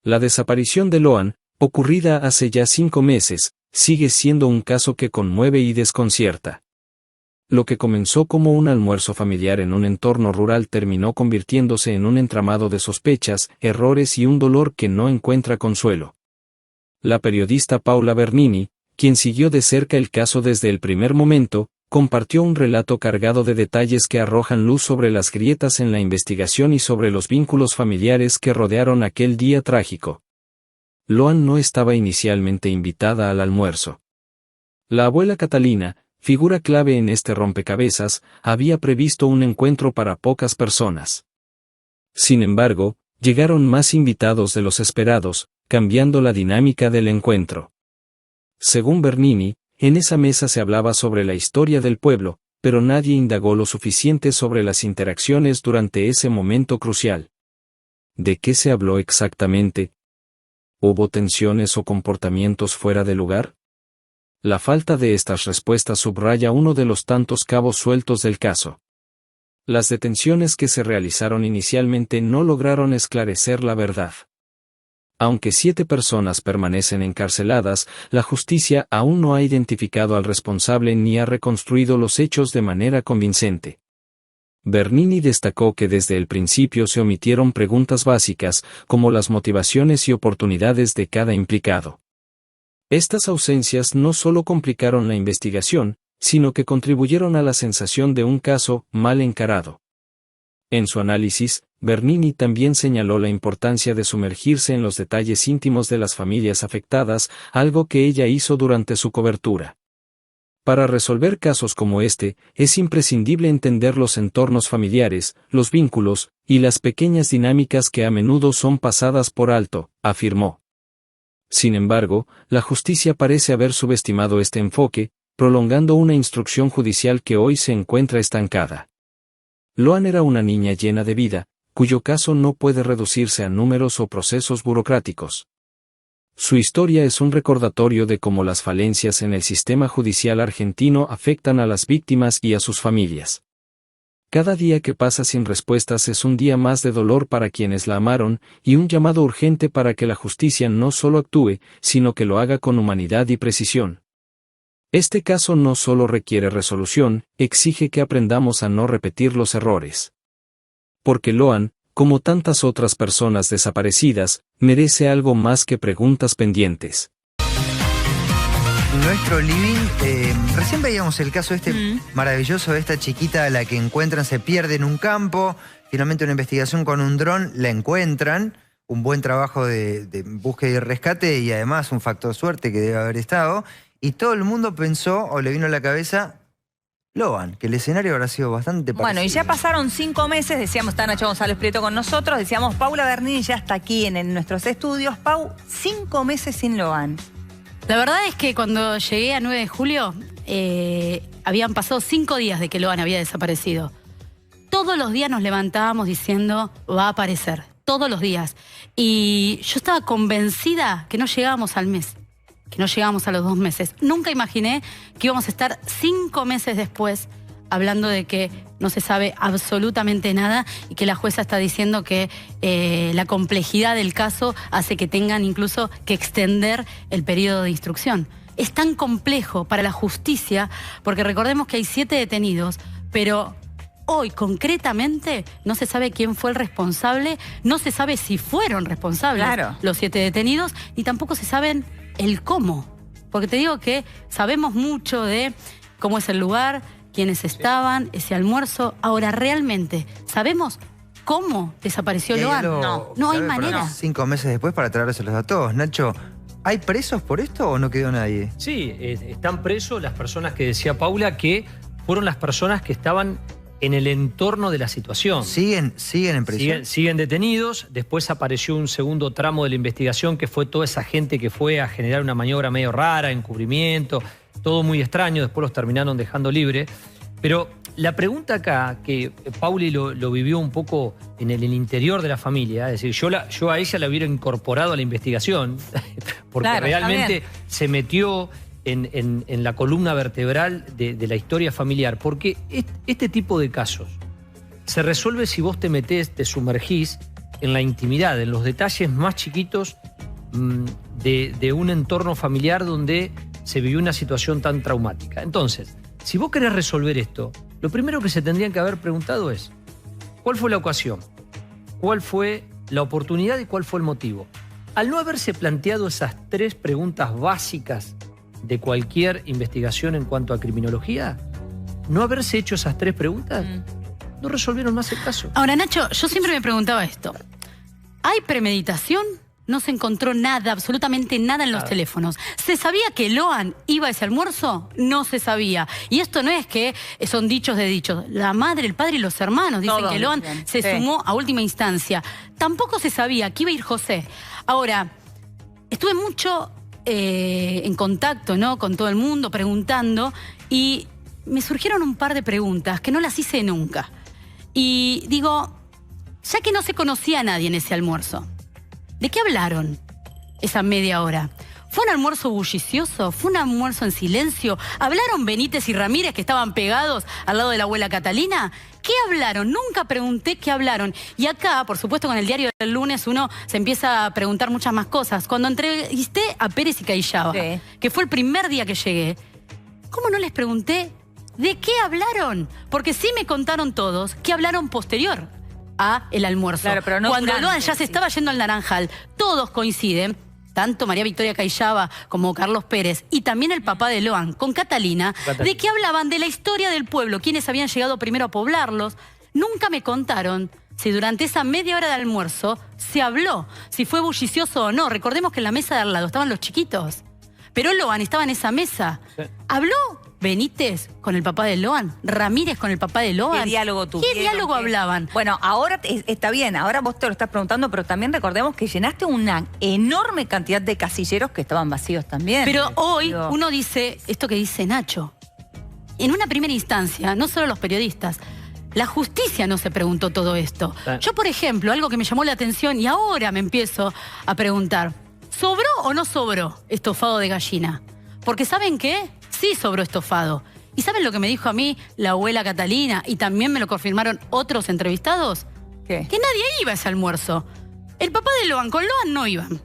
La desaparición de Loan, ocurrida hace ya 5 meses, sigue siendo un caso que conmueve y desconcierta. Lo que comenzó como un almuerzo familiar en un entorno rural terminó convirtiéndose en un entramado de sospechas, errores y un dolor que no encuentra consuelo. La periodista Paula Bernini, quien siguió de cerca el caso desde el primer momento, compartió un relato cargado de detalles que arrojan luz sobre las grietas en la investigación y sobre los vínculos familiares que rodearon aquel día trágico. Loan no estaba inicialmente invitada al almuerzo. La abuela Catalina, figura clave en este rompecabezas, había previsto un encuentro para pocas personas. Sin embargo, llegaron más invitados de los esperados, cambiando la dinámica del encuentro. Según Bernini, en esa mesa se hablaba sobre la historia del pueblo, pero nadie indagó lo suficiente sobre las interacciones durante ese momento crucial. ¿De qué se habló exactamente? ¿Hubo tensiones o comportamientos fuera de lugar? La falta de estas respuestas subraya uno de los tantos cabos sueltos del caso. Las detenciones que se realizaron inicialmente no lograron esclarecer la verdad. Aunque 7 personas permanecen encarceladas, la justicia aún no ha identificado al responsable ni ha reconstruido los hechos de manera convincente. Bernini destacó que desde el principio se omitieron preguntas básicas, como las motivaciones y oportunidades de cada implicado. Estas ausencias no solo complicaron la investigación, sino que contribuyeron a la sensación de un caso mal encarado. En su análisis, Bernini también señaló la importancia de sumergirse en los detalles íntimos de las familias afectadas, algo que ella hizo durante su cobertura. Para resolver casos como este, es imprescindible entender los entornos familiares, los vínculos, y las pequeñas dinámicas que a menudo son pasadas por alto, afirmó. Sin embargo, la justicia parece haber subestimado este enfoque, prolongando una instrucción judicial que hoy se encuentra estancada. Loan era una niña llena de vida, cuyo caso no puede reducirse a números o procesos burocráticos. Su historia es un recordatorio de cómo las falencias en el sistema judicial argentino afectan a las víctimas y a sus familias. Cada día que pasa sin respuestas es un día más de dolor para quienes la amaron, y un llamado urgente para que la justicia no solo actúe, sino que lo haga con humanidad y precisión. Este caso no solo requiere resolución, exige que aprendamos a no repetir los errores. Porque Loan, como tantas otras personas desaparecidas, merece algo más que preguntas pendientes. Nuestro living, recién veíamos el caso maravilloso de esta chiquita a la que encuentran, se pierde en un campo, finalmente una investigación con un dron, la encuentran, un buen trabajo de búsqueda y rescate y además un factor suerte que debe haber estado, y todo el mundo pensó, o le vino a la cabeza, Loan, que el escenario habrá sido bastante parecido. Bueno, y ya pasaron 5 meses, decíamos, está Nacho González Prieto con nosotros, decíamos, Paula Bernini ya está aquí en nuestros estudios. Pau, 5 meses sin Loan. La verdad es que cuando llegué a 9 de julio, habían pasado 5 días de que Loan había desaparecido. Todos los días nos levantábamos diciendo, va a aparecer, todos los días. Y yo estaba convencida que no llegábamos al mes, que no llegábamos a los 2 meses. Nunca imaginé que íbamos a estar 5 meses después hablando de que no se sabe absolutamente nada y que la jueza está diciendo que la complejidad del caso hace que tengan incluso que extender el periodo de instrucción. Es tan complejo para la justicia porque recordemos que hay 7 detenidos, pero hoy concretamente no se sabe quién fue el responsable, no se sabe si fueron responsables los 7 detenidos y tampoco se saben el cómo. Porque te digo que sabemos mucho de cómo es el lugar, quiénes estaban, ese almuerzo. Ahora, ¿realmente sabemos cómo desapareció Loan? No hay manera. 5 meses después para traérselos a todos. Nacho, ¿hay presos por esto o no quedó nadie? Sí, están presos las personas que decía Paula, que fueron las personas que estaban en el entorno de la situación. ¿Siguen en prisión? Siguen detenidos. Después apareció un segundo tramo de la investigación que fue toda esa gente que fue a generar una maniobra medio rara, encubrimiento, todo muy extraño. Después los terminaron dejando libre. Pero la pregunta acá, que Pauli lo vivió un poco en el interior de la familia, es decir, yo a ella la hubiera incorporado a la investigación, porque realmente se metió en la columna vertebral de la historia familiar, porque este tipo de casos se resuelve si vos te metés, te sumergís en la intimidad, en los detalles más chiquitos de un entorno familiar donde se vivió una situación tan traumática. Entonces, si vos querés resolver esto, lo primero que se tendrían que haber preguntado es, ¿cuál fue la ocasión? ¿Cuál fue la oportunidad y cuál fue el motivo? Al no haberse planteado esas 3 preguntas básicas de cualquier investigación en cuanto a criminología, no haberse hecho esas 3 preguntas, no resolvieron más el caso. Ahora, Nacho, yo siempre me preguntaba esto. ¿Hay premeditación? No se encontró nada, absolutamente nada en los teléfonos. ¿Se sabía que Loan iba a ese almuerzo? No se sabía. Y esto no es que son dichos de dichos. La madre, el padre y los hermanos dicen Todos que Loan dicen, se sumó a última instancia. Tampoco se sabía que iba a ir José. Ahora, estuve mucho en contacto, ¿no?, con todo el mundo, preguntando, y me surgieron un par de preguntas que no las hice nunca. Y digo, ya que no se conocía a nadie en ese almuerzo, ¿de qué hablaron esa media hora? ¿Fue un almuerzo bullicioso? ¿Fue un almuerzo en silencio? ¿Hablaron Benítez y Ramírez, que estaban pegados al lado de la abuela Catalina? ¿Qué hablaron? Nunca pregunté qué hablaron. Y acá, por supuesto, con el diario del lunes uno se empieza a preguntar muchas más cosas. Cuando entrevisté a Pérez y Cayllaba, que fue el primer día que llegué, ¿cómo no les pregunté de qué hablaron? Porque sí me contaron todos que hablaron posterior a el almuerzo. Claro, pero no cuando durante, Loan ya se estaba yendo al Naranjal, todos coinciden, tanto María Victoria Cayllaba como Carlos Pérez y también el papá de Loan con Catalina, de que hablaban de la historia del pueblo, quienes habían llegado primero a poblarlos. Nunca me contaron si durante esa media hora de almuerzo se habló, si fue bullicioso o no. Recordemos que en la mesa de al lado estaban los chiquitos, pero Loan estaba en esa mesa. ¿Habló Benítez con el papá de Loan? ¿Ramírez con el papá de Loan? ¿Qué diálogo tuvieron? ¿Qué diálogo hablaban? Bueno, ahora está bien, ahora vos te lo estás preguntando, pero también recordemos que llenaste una enorme cantidad de casilleros que estaban vacíos también. Pero hoy uno dice esto que dice Nacho. En una primera instancia, no solo los periodistas, la justicia no se preguntó todo esto. Yo, por ejemplo, algo que me llamó la atención y ahora me empiezo a preguntar, ¿sobró o no sobró estofado de gallina? Porque ¿saben qué? Sí sobró estofado. ¿Y saben lo que me dijo a mí la abuela Catalina? Y también me lo confirmaron otros entrevistados. ¿Qué? Que nadie iba a ese almuerzo. El papá de Loan con Loan no iban.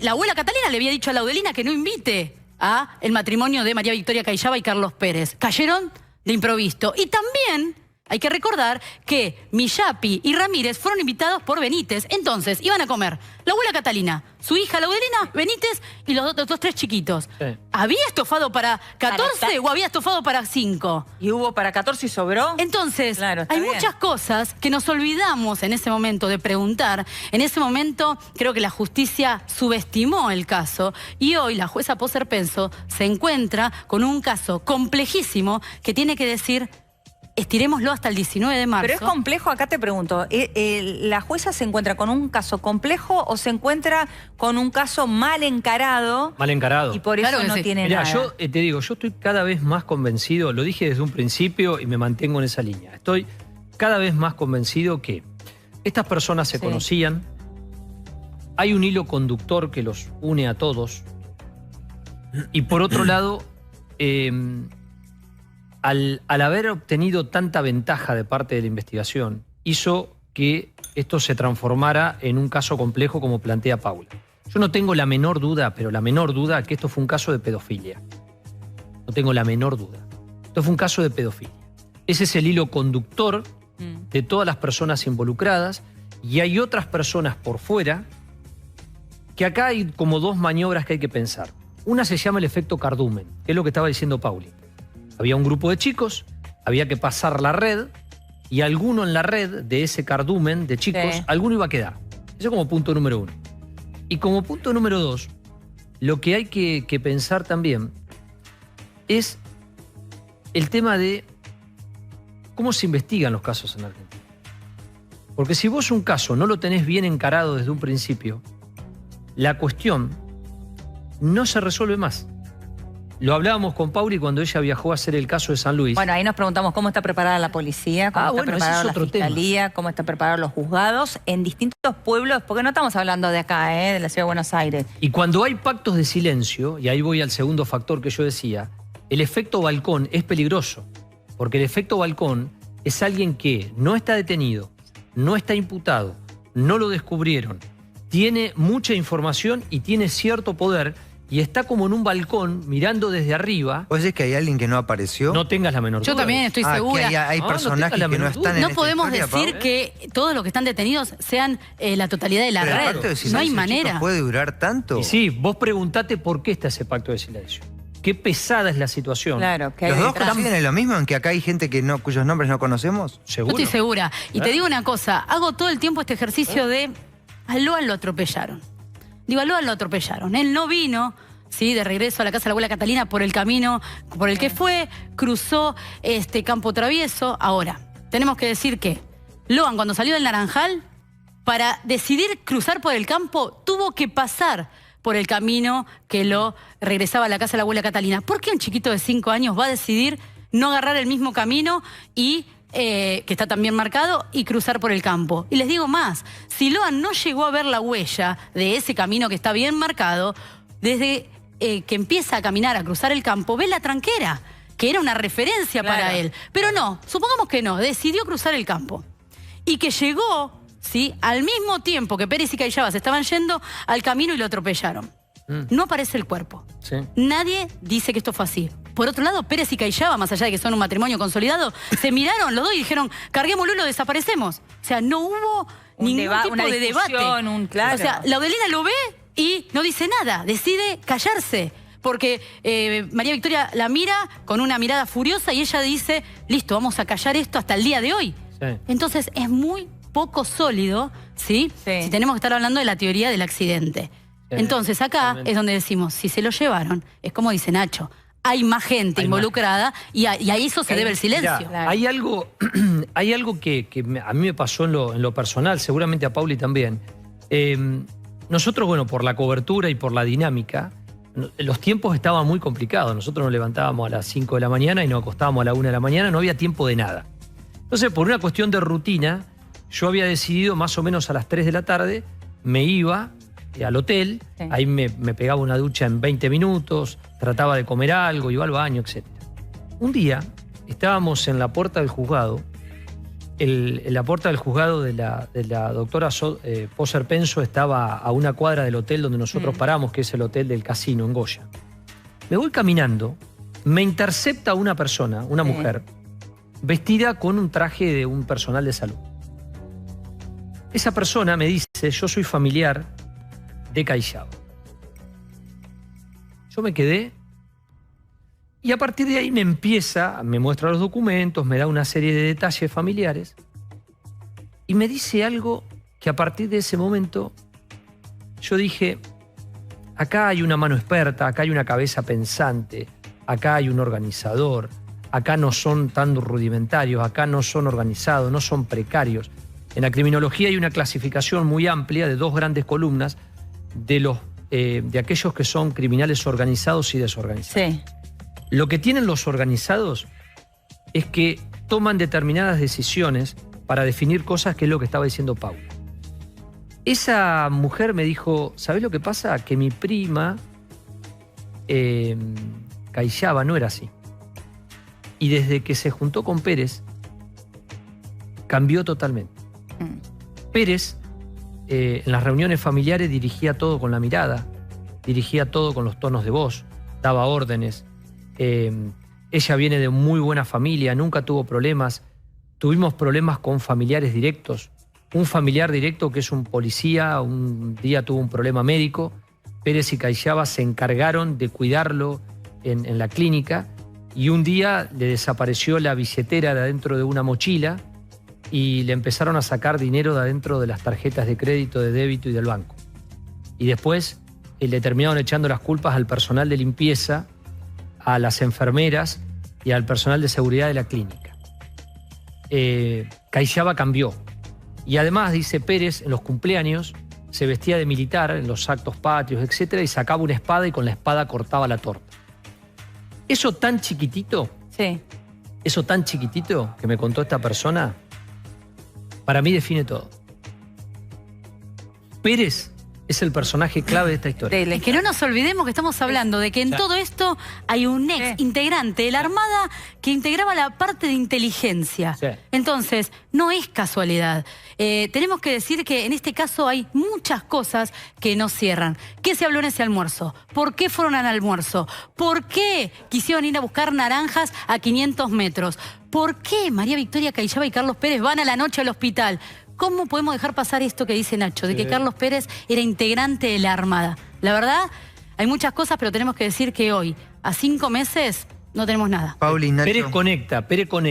La abuela Catalina le había dicho a Laudelina que no invite a el matrimonio de María Victoria Cayllaba y Carlos Pérez. Cayeron de improviso. Y también hay que recordar que Millapi y Ramírez fueron invitados por Benítez. Entonces, iban a comer la abuela Catalina, su hija Laudelina, Benítez y los otros 3 chiquitos. ¿Había estofado para 14 o había estofado para 5? ¿Y hubo para 14 y sobró? Entonces, Claro, está hay bien. muchas cosas que nos olvidamos en ese momento de preguntar. En ese momento creo que la justicia subestimó el caso y hoy la jueza Poser Penso se encuentra con un caso complejísimo que tiene que decir, estirémoslo hasta el 19 de marzo. Pero es complejo, acá te pregunto, ¿la jueza se encuentra con un caso complejo o se encuentra con un caso mal encarado? Mal encarado. Y por eso Claro que no sí. tiene Mirá, nada. yo te digo, yo estoy cada vez más convencido, lo dije desde un principio y me mantengo en esa línea. Estoy cada vez más convencido que estas personas se conocían, hay un hilo conductor que los une a todos, y por otro lado, al haber obtenido tanta ventaja de parte de la investigación, hizo que esto se transformara en un caso complejo como plantea Paula. Yo no tengo la menor duda, pero la menor duda, que esto fue un caso de pedofilia. No tengo la menor duda. Esto fue un caso de pedofilia. Ese es el hilo conductor de todas las personas involucradas, y hay otras personas por fuera que acá hay como 2 maniobras que hay que pensar. Una se llama el efecto cardumen, que es lo que estaba diciendo Pauli. Había un grupo de chicos, había que pasar la red, y alguno en la red de ese cardumen de chicos, alguno iba a quedar. Eso como punto número 1. Y como punto número 2, lo que hay que pensar también es el tema de cómo se investigan los casos en Argentina. Porque si vos un caso no lo tenés bien encarado desde un principio, la cuestión no se resuelve más. Lo hablábamos con Pauli cuando ella viajó a hacer el caso de San Luis. Bueno, ahí nos preguntamos cómo está preparada la policía, cómo está preparada la fiscalía, cómo está preparados los juzgados en distintos pueblos, porque no estamos hablando de acá, de la ciudad de Buenos Aires. Y cuando hay pactos de silencio, y ahí voy al segundo factor que yo decía, el efecto balcón es peligroso, porque el efecto balcón es alguien que no está detenido, no está imputado, no lo descubrieron, tiene mucha información y tiene cierto poder y está como en un balcón mirando desde arriba. ¿Vos decís que hay alguien que no apareció? No tengas la menor duda. Yo también estoy segura. Que hay personajes no que no están en No esta podemos historia, decir Pau. que todos los que están detenidos sean la totalidad de la Pero el red. pacto de No silencio, hay chicos, manera. ¿puede durar tanto? Y sí, vos preguntate por qué está ese pacto de silencio. Qué pesada es la situación. Claro, que hay ¿Los dos detrás. coinciden en lo mismo, en que acá hay gente que no, cuyos nombres no conocemos? Yo ¿Seguro? estoy segura. Y te digo una cosa, hago todo el tiempo este ejercicio de a Loan lo atropellaron. Digo, a Loan lo atropellaron. Él no vino, ¿sí?, de regreso a la casa de la abuela Catalina por el camino por el que fue, cruzó este campo travieso. Ahora, tenemos que decir que Loan, cuando salió del Naranjal, para decidir cruzar por el campo, tuvo que pasar por el camino que lo regresaba a la casa de la abuela Catalina. ¿Por qué un chiquito de 5 años va a decidir no agarrar el mismo camino y que está también marcado y cruzar por el campo? Y les digo más, si Loan no llegó a ver la huella de ese camino que está bien marcado, desde que empieza a caminar, a cruzar el campo, ve la tranquera, que era una referencia para él. Pero no, supongamos que no, decidió cruzar el campo. Y que llegó, ¿sí?, al mismo tiempo que Pérez y Callaba se estaban yendo al camino y lo atropellaron. No aparece el cuerpo. Sí. Nadie dice que esto fue así. Por otro lado, Pérez y Callaba, más allá de que son un matrimonio consolidado, se miraron los dos y dijeron, carguémoslo y lo desaparecemos. O sea, no hubo ningún tipo una de debate. Claro. O sea, Laudelina lo ve y no dice nada, decide callarse. Porque María Victoria la mira con una mirada furiosa y ella dice, listo, vamos a callar esto hasta el día de hoy. Sí. Entonces es muy poco sólido, ¿sí? Sí. Si tenemos que estar hablando de la teoría del accidente. Entonces acá totalmente. es donde decimos, si se lo llevaron, es como dice Nacho, hay más gente involucrada y a eso se debe el silencio. Mirá, Claro. hay algo que a mí me pasó en lo personal, seguramente a Pauli también. Nosotros, bueno, por la cobertura y por la dinámica, los tiempos estaban muy complicados. Nosotros nos levantábamos a las 5 de la mañana y nos acostábamos a la 1 de la mañana, no había tiempo de nada. Entonces, por una cuestión de rutina, yo había decidido más o menos a las 3 de la tarde, me iba al hotel, Sí. ahí me pegaba una ducha en 20 minutos, trataba de comer algo, iba al baño, etc. Un día estábamos en la puerta del juzgado, en la puerta del juzgado de la doctora Poser Penso estaba a una cuadra del hotel donde nosotros paramos, que es el hotel del Casino en Goya. Me voy caminando, me intercepta una persona, una mujer, vestida con un traje de un personal de salud. Esa persona me dice, yo soy familiar de Callaba. Yo me quedé y a partir de ahí me muestra los documentos, me da una serie de detalles familiares y me dice algo que a partir de ese momento yo dije, acá hay una mano experta, acá hay una cabeza pensante, acá hay un organizador, acá no son tan rudimentarios, acá no son organizados, no son precarios. En la criminología hay una clasificación muy amplia de 2 grandes columnas de aquellos que son criminales organizados y desorganizados. Sí. Lo que tienen los organizados es que toman determinadas decisiones para definir cosas, que es lo que estaba diciendo Paula. Esa mujer me dijo, ¿sabés lo que pasa? Que mi prima, Callaba, no era así. Y desde que se juntó con Pérez, cambió totalmente. Pérez, en las reuniones familiares, dirigía todo con la mirada, dirigía todo con los tonos de voz, daba órdenes. Ella viene de muy buena familia, nunca tuvo problemas. Tuvimos problemas con familiares directos. Un familiar directo que es un policía, un día tuvo un problema médico. Pérez y Callaba se encargaron de cuidarlo en la clínica y un día le desapareció la billetera de adentro de una mochila y le empezaron a sacar dinero de adentro de las tarjetas de crédito, de débito y del banco. Y después le terminaron echando las culpas al personal de limpieza, a las enfermeras y al personal de seguridad de la clínica. Callaba cambió. Y además, dice Pérez, en los cumpleaños se vestía de militar en los actos patrios, etc. y sacaba una espada y con la espada cortaba la torta. Eso tan chiquitito, eso tan chiquitito que me contó esta persona, para mí define todo. Pérez es el personaje clave de esta historia. Es que no nos olvidemos que estamos hablando de que en todo esto hay un ex integrante de la Armada que integraba la parte de inteligencia. Sí. Entonces, no es casualidad. Tenemos que decir que en este caso hay muchas cosas que no cierran. ¿Qué se habló en ese almuerzo? ¿Por qué fueron al almuerzo? ¿Por qué quisieron ir a buscar naranjas a 500 metros? ¿Por qué María Victoria Callaba y Carlos Pérez van a la noche al hospital? ¿Cómo podemos dejar pasar esto que dice Nacho, de que Carlos Pérez era integrante de la Armada? La verdad, hay muchas cosas, pero tenemos que decir que hoy, a 5 meses, no tenemos nada. Pauli, Nacho. Pérez conecta.